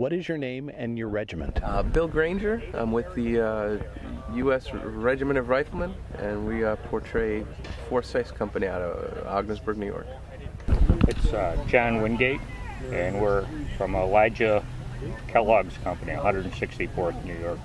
What is your name and your regiment? Bill Granger. I'm with the U.S. Regiment of Riflemen, and we portray Forsyth Company out of Ogdensburg, New York. It's John Wingate, and we're from Elijah Kellogg's company, 164th New York.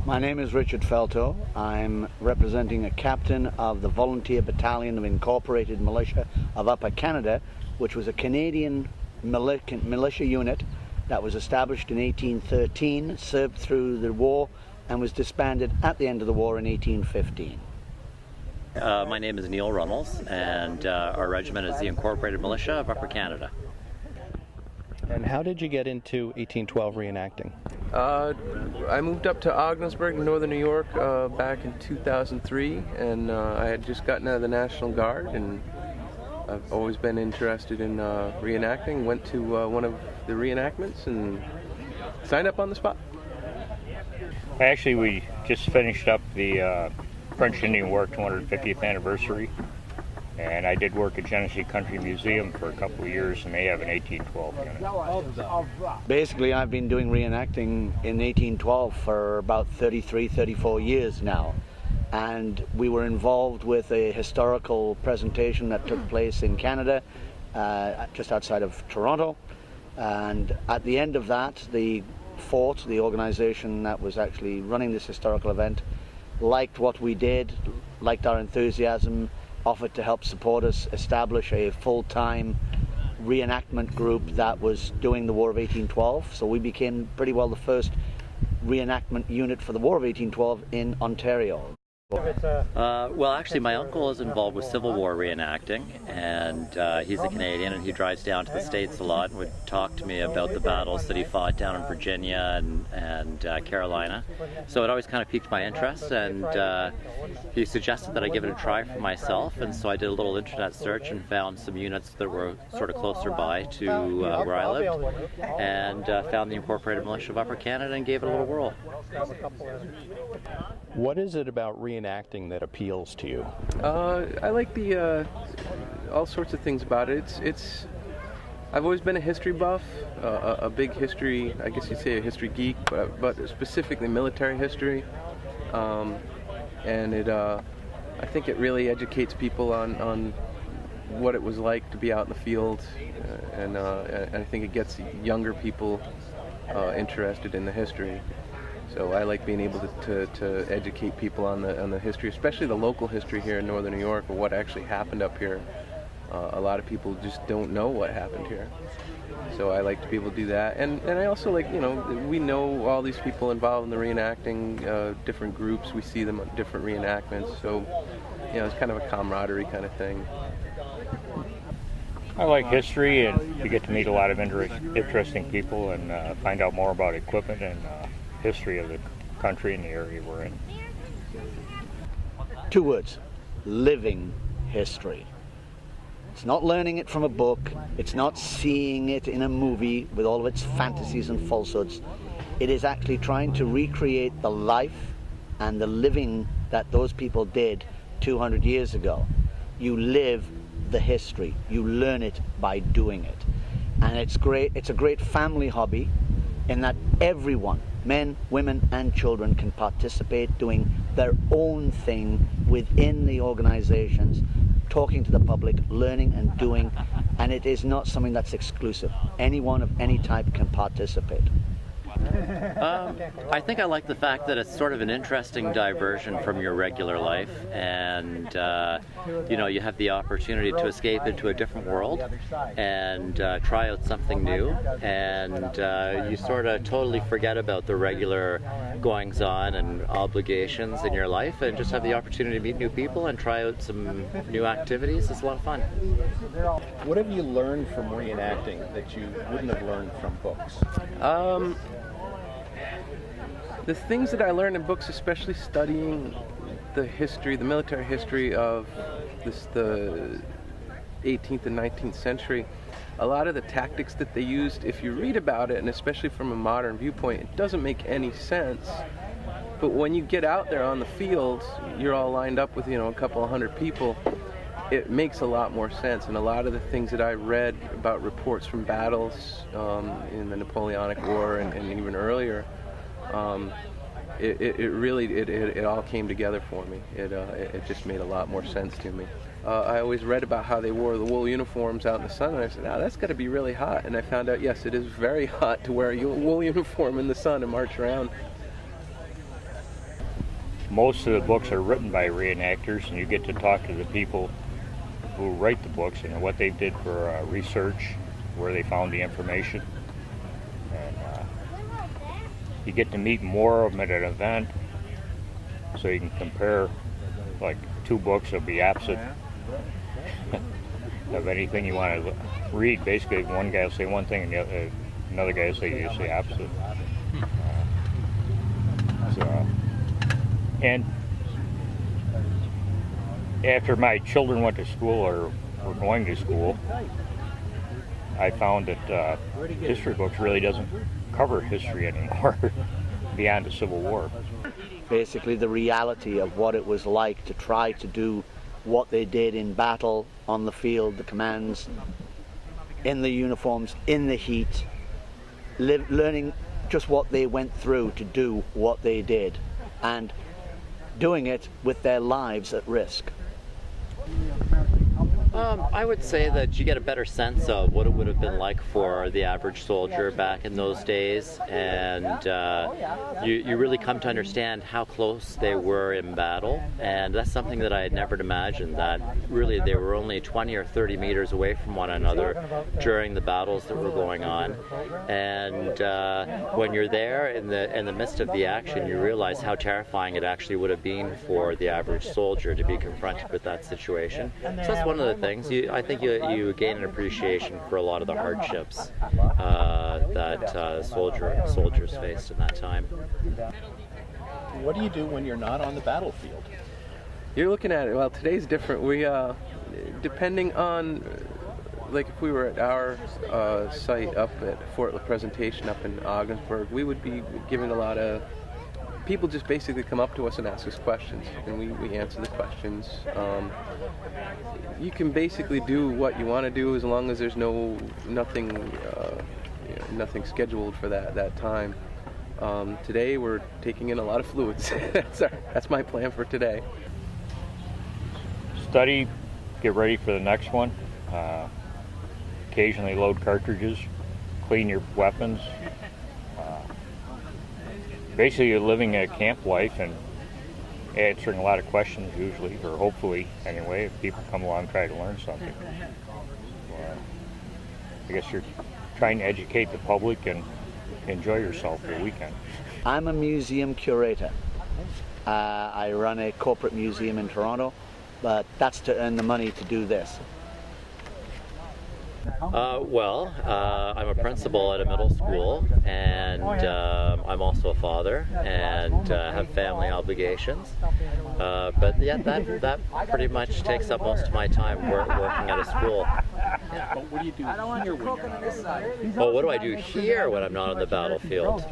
My name is Richard Felto. I'm representing a captain of the Volunteer Battalion of Incorporated Militia of Upper Canada, which was a Canadian militia unit that was established in 1813, served through the war, and was disbanded at the end of the war in 1815. My name is Neil Rummels, and our regiment is the Incorporated Militia of Upper Canada. And how did you get into 1812 reenacting? I moved up to Ogdensburg, northern New York, back in 2003, and I had just gotten out of the National Guard, and I've always been interested in reenacting. Went to one of the reenactments and signed up on the spot. Actually, we just finished up the French Indian War 250th anniversary, and I did work at Genesee Country Museum for a couple of years, and they have an 1812 unit. Basically, I've been doing reenacting in 1812 for about 33, 34 years now. And we were involved with a historical presentation that took place in Canada, just outside of Toronto. And at the end of that, the fort, the organization that was actually running this historical event, liked what we did, liked our enthusiasm, offered to help support us establish a full-time reenactment group that was doing the War of 1812. So we became pretty well the first reenactment unit for the War of 1812 in Ontario. Well, actually, my uncle is involved with Civil War reenacting, and he's a Canadian, and he drives down to the States a lot and would talk to me about the battles that he fought down in Virginia and Carolina. So it always kind of piqued my interest, and he suggested that I give it a try for myself, and so I did a little internet search and found some units that were sort of closer by to where I lived, and found the Incorporated Militia of Upper Canada and gave it a little whirl. What is it about reenacting that appeals to you? I like the all sorts of things about it. I've always been a history buff, a big history, I guess you'd say a history geek, but specifically military history. And I think it really educates people on what it was like to be out in the field, and I think it gets younger people interested in the history. So I like being able to educate people on the history, especially the local history here in northern New York, or what actually happened up here. A lot of people just don't know what happened here. So I like to be able to do that. And I also like, we know all these people involved in the reenacting, different groups, we see them at different reenactments. So, it's kind of a camaraderie kind of thing. I like history, and you get to meet a lot of interesting people and find out more about equipment and history of the country and the area we're in. 2 words: living history. It's not learning it from a book, it's not seeing it in a movie with all of its fantasies and falsehoods. It is actually trying to recreate the life and the living that those people did 200 years ago. You live the history, you learn it by doing it. And it's great. It's a great family hobby in that everyone, men, women, and children, can participate doing their own thing within the organizations, talking to the public, learning and doing, and it is not something that's exclusive. Anyone of any type can participate. I think I like the fact that it's sort of an interesting diversion from your regular life, and you have the opportunity to escape into a different world and try out something new, and you sort of totally forget about the regular goings-on and obligations in your life, and just have the opportunity to meet new people and try out some new activities. It's a lot of fun. What have you learned from reenacting that you wouldn't have learned from books? The things that I learned in books, especially studying the history, the military history of the 18th and 19th century, a lot of the tactics that they used, if you read about it, and especially from a modern viewpoint, it doesn't make any sense. But when you get out there on the field, you're all lined up with, a couple of hundred people, it makes a lot more sense. And a lot of the things that I read about reports from battles in the Napoleonic War and even earlier, it all came together for me. It just made a lot more sense to me. I always read about how they wore the wool uniforms out in the sun, and I said, "Oh, that's got to be really hot." And I found out, yes, it is very hot to wear a wool uniform in the sun and march around. Most of the books are written by reenactors, and you get to talk to the people who write the books and what they did for research, where they found the information. And you get to meet more of them at an event, so you can compare, like, two books will be opposite of anything you want to read. Basically, one guy will say one thing and another guy will say the opposite. And after my children went to school or were going to school, I found that history books really doesn't cover history anymore beyond the Civil War. Basically the reality of what it was like to try to do what they did in battle, on the field, the commands, in the uniforms, in the heat, learning just what they went through to do what they did, and doing it with their lives at risk. I would say that you get a better sense of what it would have been like for the average soldier back in those days, and you really come to understand how close they were in battle, and that's something that I had never imagined, that really they were only 20 or 30 meters away from one another during the battles that were going on. And when you're there in the midst of the action, you realize how terrifying it actually would have been for the average soldier to be confronted with that situation. So that's one of the things. I think you gain an appreciation for a lot of the hardships that soldiers faced in that time. What do you do when you're not on the battlefield? You're looking at it. Well, today's different. We, depending on, like if we were at our site up at Fort La Presentation up in Ogdensburg, we would be given a lot of. People just basically come up to us and ask us questions, and we answer the questions. You can basically do what you want to do as long as there's nothing scheduled for that time. Today we're taking in a lot of fluids. That's my plan for today. Study, get ready for the next one. Occasionally load cartridges, clean your weapons. Basically, you're living a camp life and answering a lot of questions usually, or hopefully anyway, if people come along and try to learn something. I guess you're trying to educate the public and enjoy yourself for the weekend. I'm a museum curator. I run a corporate museum in Toronto, but that's to earn the money to do this. I'm a principal at a middle school, and I'm also a father, and have family obligations. But yeah, that pretty much takes up most of my time working at a school. But what do you do here when you're not on the battlefield? Well, what do I do here when I'm not on the battlefield?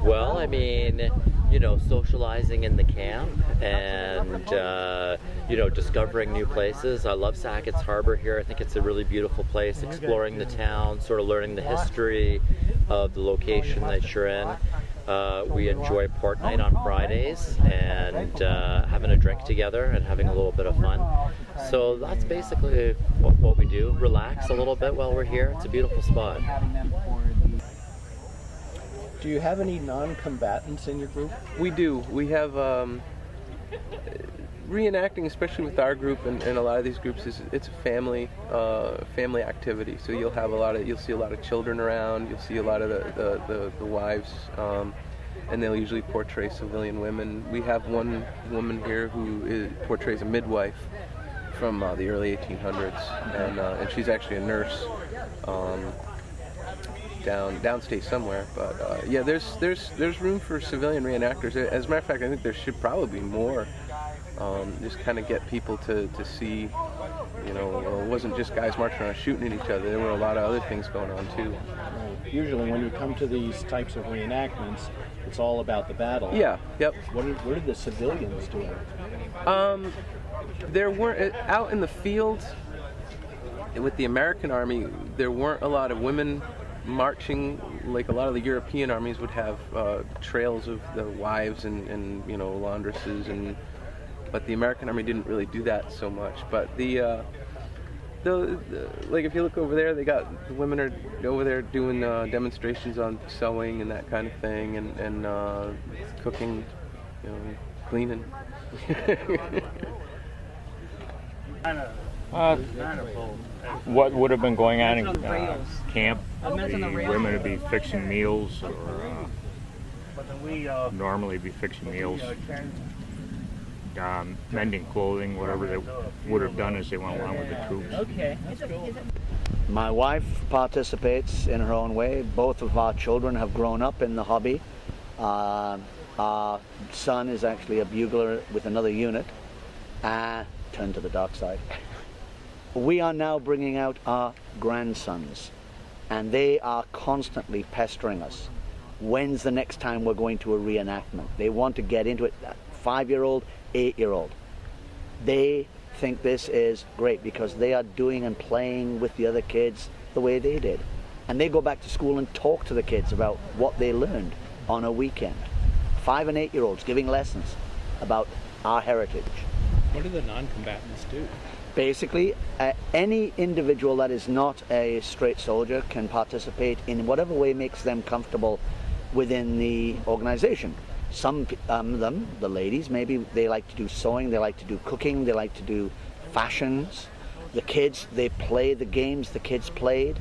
Well, I mean, socializing in the camp and, discovering new places. I love Sackett's Harbor here. I think it's a really beautiful place, exploring the town, sort of learning the history of the location that you're in. We enjoy port night on Fridays and having a drink together and having a little bit of fun. So that's basically what we do. Relax a little bit while we're here. It's a beautiful spot. Do you have any non-combatants in your group? We do. We have reenacting, especially with our group and a lot of these groups, it's a family activity. So you'll see a lot of children around. You'll see a lot of the wives, and they'll usually portray civilian women. We have one woman here who portrays a midwife from the early 1800s, and she's actually a nurse. Downstate somewhere, but yeah, there's room for civilian reenactors. As a matter of fact, I think there should probably be more. Just kind of get people to see, it wasn't just guys marching around shooting at each other. There were a lot of other things going on too. usually when you come to these types of reenactments, it's all about the battle. Yeah, yep. What did the civilians do? There weren't, out in the field with the American Army, there weren't a lot of women marching like a lot of the European armies would have trails of the wives and laundresses, but the American Army didn't really do that so much. But the like if you look over there, the women are over there doing demonstrations on sewing and that kind of thing, and cooking, cleaning. What would have been going on in camp? The women would be fixing meals, or normally be fixing meals, mending clothing, whatever they would have done as they went along with the troops. Okay. My wife participates in her own way. Both of our children have grown up in the hobby. Our son is actually a bugler with another unit. Turn to the dark side. We are now bringing out our grandsons, and they are constantly pestering us. When's the next time we're going to a reenactment? They want to get into it. 5-year-old, 8-year-old. They think this is great because they are doing and playing with the other kids the way they did. And they go back to school and talk to the kids about what they learned on a weekend. 5 and 8-year-olds giving lessons about our heritage. What do the non-combatants do? Basically, any individual that is not a straight soldier can participate in whatever way makes them comfortable within the organization. Some of them, the ladies, maybe they like to do sewing, they like to do cooking, they like to do fashions. The kids, they play the games the kids played.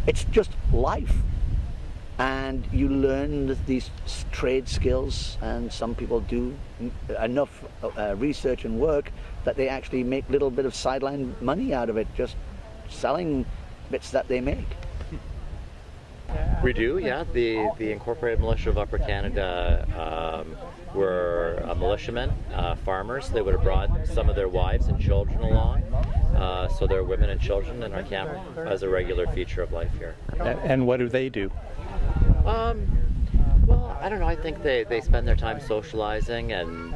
It's just life. And you learn these trade skills, and some people do enough research and work that they actually make a little bit of sideline money out of it, just selling bits that they make. We do, yeah. The Incorporated Militia of Upper Canada were militiamen, farmers. They would have brought some of their wives and children along. So there are women and children in our camp as a regular feature of life here. And what do they do? Well, I don't know. I think they spend their time socializing and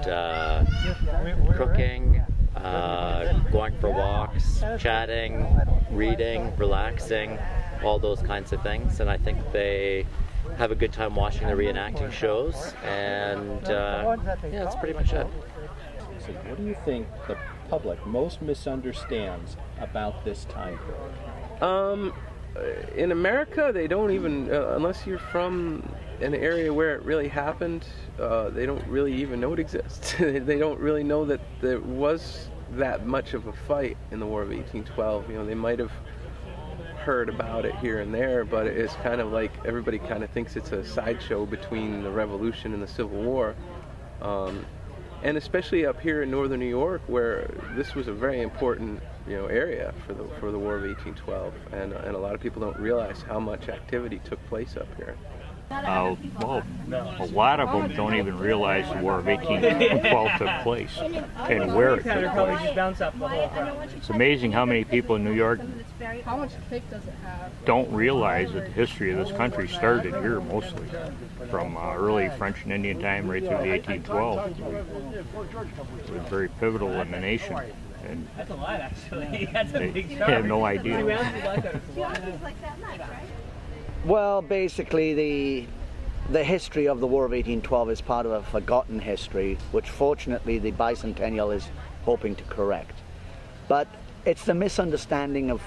cooking, going for walks, chatting, reading, relaxing, all those kinds of things. And I think they have a good time watching the reenacting shows. And yeah, that's pretty much it. So what do you think the public most misunderstands about this time period? In America, they don't even, unless you're from an area where it really happened, they don't really even know it exists. They don't really know that there was that much of a fight in the War of 1812. They might have heard about it here and there, but it's kind of like everybody kind of thinks it's a sideshow between the Revolution and the Civil War. And especially up here in northern New York, where this was a very important area for the War of 1812, and a lot of people don't realize how much activity took place up here. Well, a lot of them don't even realize the War of 1812 took place and where it took place. It's amazing how many people in New York don't realize that the history of this country started here mostly, from early French and Indian time right through the 1812. It was very pivotal in the nation. And that's a lot, actually. That's a big job. They have no idea. Well, basically, the history of the War of 1812 is part of a forgotten history, which fortunately the bicentennial is hoping to correct. But it's the misunderstanding of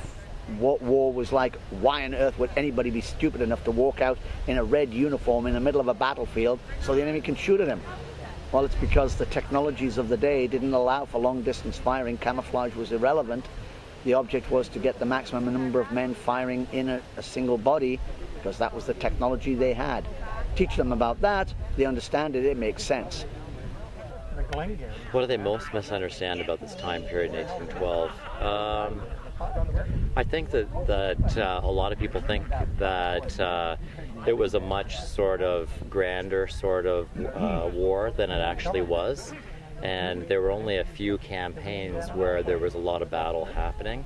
what war was like. Why on earth would anybody be stupid enough to walk out in a red uniform in the middle of a battlefield so the enemy can shoot at him? Well, it's because the technologies of the day didn't allow for long-distance firing. Camouflage was irrelevant. The object was to get the maximum number of men firing in a single body, because that was the technology they had. Teach them about that, they understand it, it makes sense. What do they most misunderstand about this time period in 1812? I think that a lot of people think that it was a much sort of grander sort of war than it actually was, and there were only a few campaigns where there was a lot of battle happening.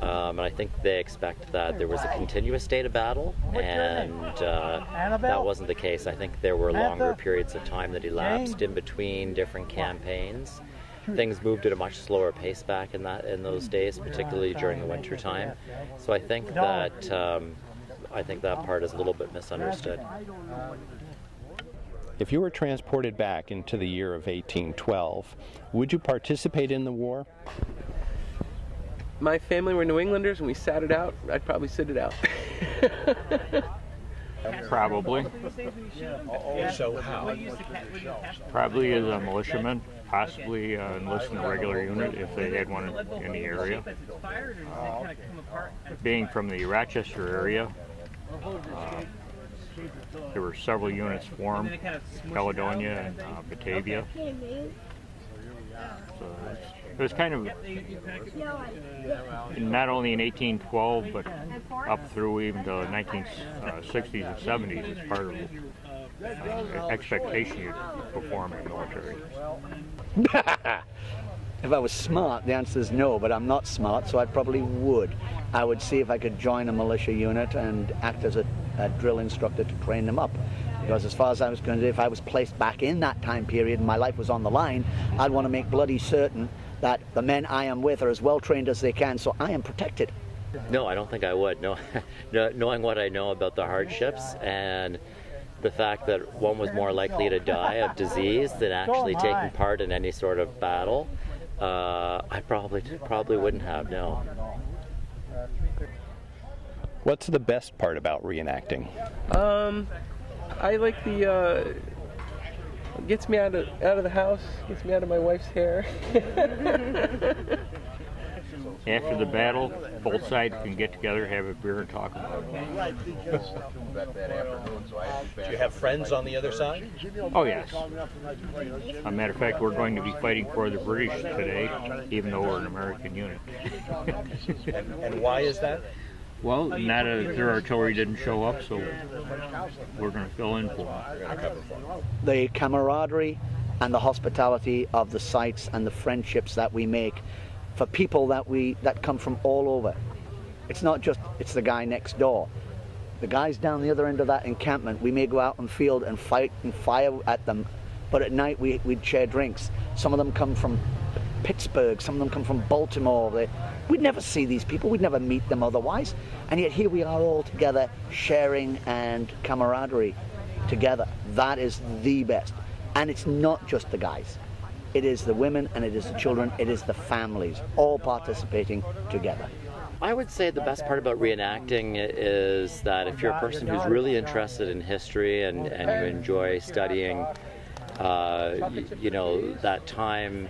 And I think they expect that there was a continuous state of battle, and that wasn't the case. I think there were longer periods of time that elapsed in between different campaigns. Things moved at a much slower pace back in those days, particularly during the winter time. So I think that part is a little bit misunderstood. If you were transported back into the year of 1812, would you participate in the war? My family were New Englanders and we sat it out. I'd probably sit it out. Probably. So how? Probably as a militiaman, possibly enlist in a regular unit if they had one in the area. Being from the Rochester area, there were several units formed, Caledonia and Batavia. So it was kind of, not only in 1812, but up through even the 1960s and 70s, it's part of expectation you perform in the military. If I was smart, the answer is no, but I'm not smart, so I probably would. I would see if I could join a militia unit and act as a drill instructor to train them up. Because as far as I was concerned, if I was placed back in that time period and my life was on the line, I'd want to make bloody certain that the men I am with are as well trained as they can, so I am protected. No, I don't think I would. No, knowing what I know about the hardships and the fact that one was more likely to die of disease than actually taking part in any sort of battle, I probably wouldn't have. No. What's the best part about reenacting? I like the gets me out of the house, gets me out of my wife's hair. After the battle, both sides can get together, have a beer, and talk about it. Do you have friends on the other side? Oh, yes. As a matter of fact, we're going to be fighting for the British today, even though we're an American unit. And why is that? Well, their artillery didn't show up, so we're going to fill in for them. The camaraderie and the hospitality of the sites and the friendships that we make for people that come from all over. It's not just, it's the guy next door. The guys down the other end of that encampment, we may go out in the field and fight and fire at them, but at night we'd share drinks. Some of them come from Pittsburgh, some of them come from Baltimore. We'd never see these people, we'd never meet them otherwise, and yet here we are all together sharing and camaraderie together. That is the best. And it's not just the guys. It is the women and it is the children, it is the families, all participating together. I would say the best part about reenacting is that if you're a person who's really interested in history and you enjoy studying that time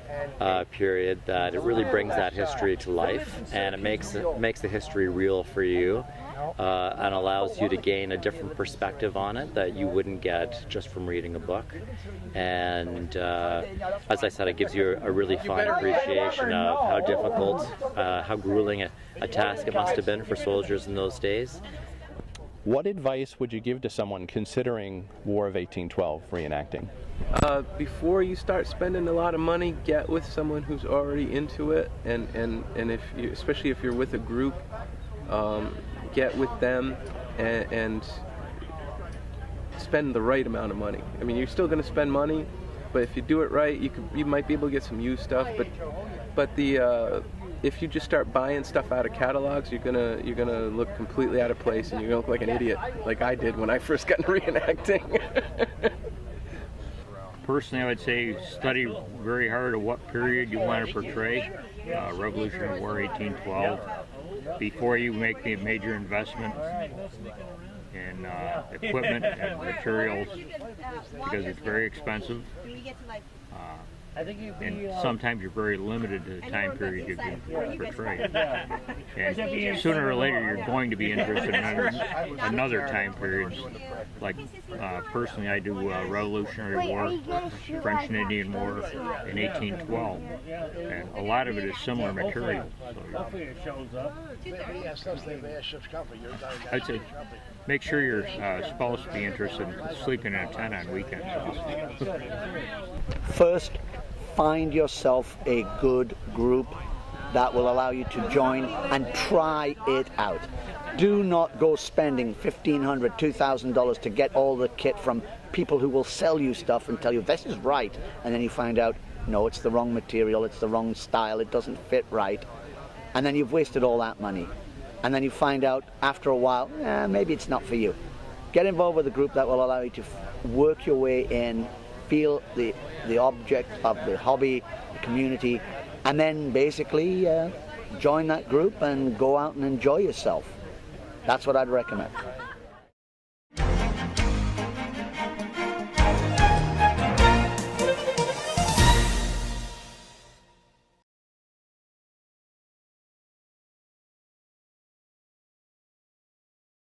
period, that it really brings that history to life, and it makes the history real for you, and allows you to gain a different perspective on it that you wouldn't get just from reading a book. And as I said, it gives you a really fine appreciation of how difficult, how grueling a task it must have been for soldiers in those days. What advice would you give to someone considering War of 1812 reenacting? Before you start spending a lot of money, get with someone who's already into it, and if you, especially if you're with a group, get with them and spend the right amount of money. I mean, you're still going to spend money, but if you do it right, you might be able to get some used stuff. But if you just start buying stuff out of catalogs, you're gonna look completely out of place, and you're gonna look like an idiot, like I did when I first got into reenacting. Personally, I would say study very hard at what period you want to portray, Revolutionary War 1812, before you make the major investment in equipment and materials, because it's very expensive. And sometimes you're very limited to the time period you can portray. And sooner or later you're going to be interested in another time periods. Like personally, I do Revolutionary War, French and Indian War in 1812, and a lot of it is similar material. So I'd say make sure your spouse be interested in sleeping in a tent on weekends. First, find yourself a good group that will allow you to join and try it out. Do not go spending $1,500, $2,000 to get all the kit from people who will sell you stuff and tell you this is right, and then you find out, no, it's the wrong material, it's the wrong style, it doesn't fit right, and then you've wasted all that money. And then you find out after a while, maybe it's not for you. Get involved with a group that will allow you to work your way in, feel the object of the hobby, the community, and then basically join that group and go out and enjoy yourself. That's what I'd recommend.